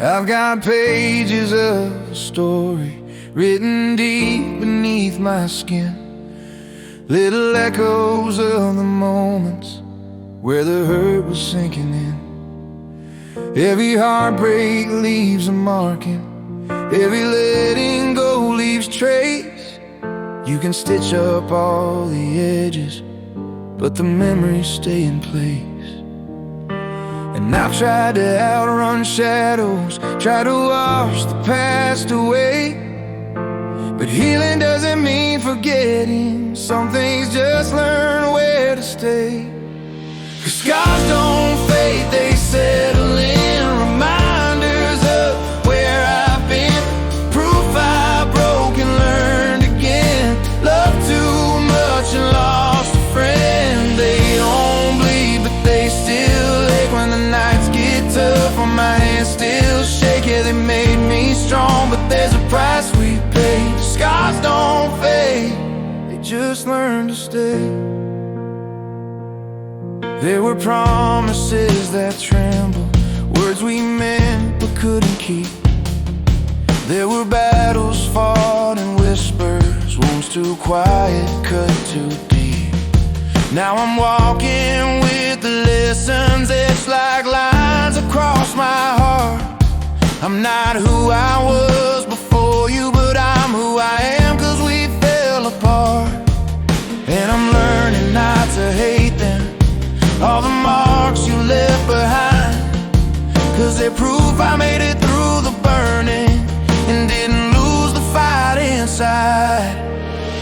I've got pages of a story written deep beneath my skin, little echoes of the moments where the hurt was sinking in. Every heartbreak leaves a marking, every letting go leaves trace. You can stitch up all the edges, but the memories stay in place. And I've tried to outrun shadows, tried to wash the past away, but healing doesn't mean forgetting. Some things just learn where to stay. 'Cause scars don't fade, they settle in, reminders of where I've been, proof I broke and learned again. Loved too much and lost a friend. They don't bleed, but they still ache when the nights get tough. On my hands still shake, yeah, they made me strong, but there's a price we pay. Scars don't fade, they just learn to stay. There were promises that trembled, words we meant but couldn't keep. There were battles fought and whispers, wounds too quiet, cut too deep. Now I'm walking with the lessons etched like lines across my heart. I'm not who I was before you, but I'm who I am 'cause we fell apart. And I'm learning not to hate them, all the marks you left behind, 'cause they're proof I made it through the burning and didn't lose the fight inside.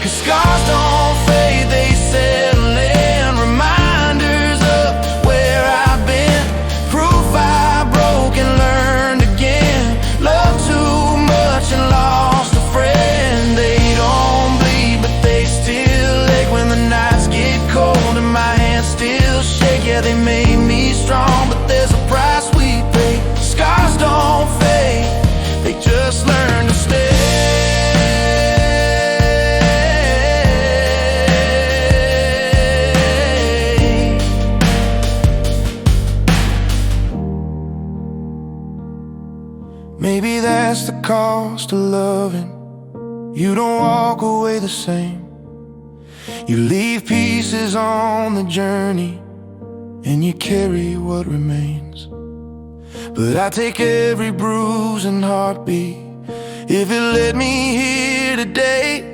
'Cause scars don't fade, they settle in, reminders of where I've been, proof I broke and learned again. Loved too much and lost a friend. They don't bleed, but they still ache when the nights get cold and my hands still shake. Yeah, they made me strong, but there's a price we pay. Scars don't fade, they just learn to stay. Maybe that's the cost of loving. You don't walk away the same. You leave pieces on the journey and you carry what remains. But I take every bruise and heartbeat, if it led me here today,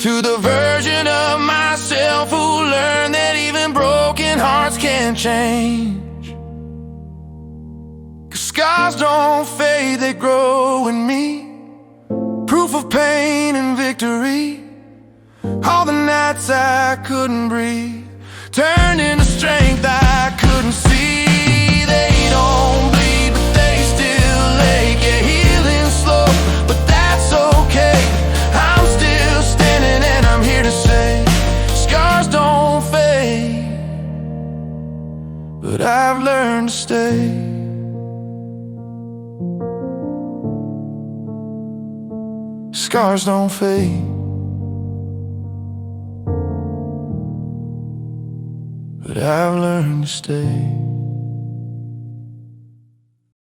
to the version of myself who learned that even broken hearts can change. 'Cause scars don't fade, they grow in me, proof of pain and victory. All the nights I couldn't breathe turned into strength I couldn't see. They don't bleed, but they still ache. Yeah, healing slow, but that's okay. I'm still standing and I'm here to say, scars don't fade, but I've learned to stay. Scars don't fade, but I've learned to stay.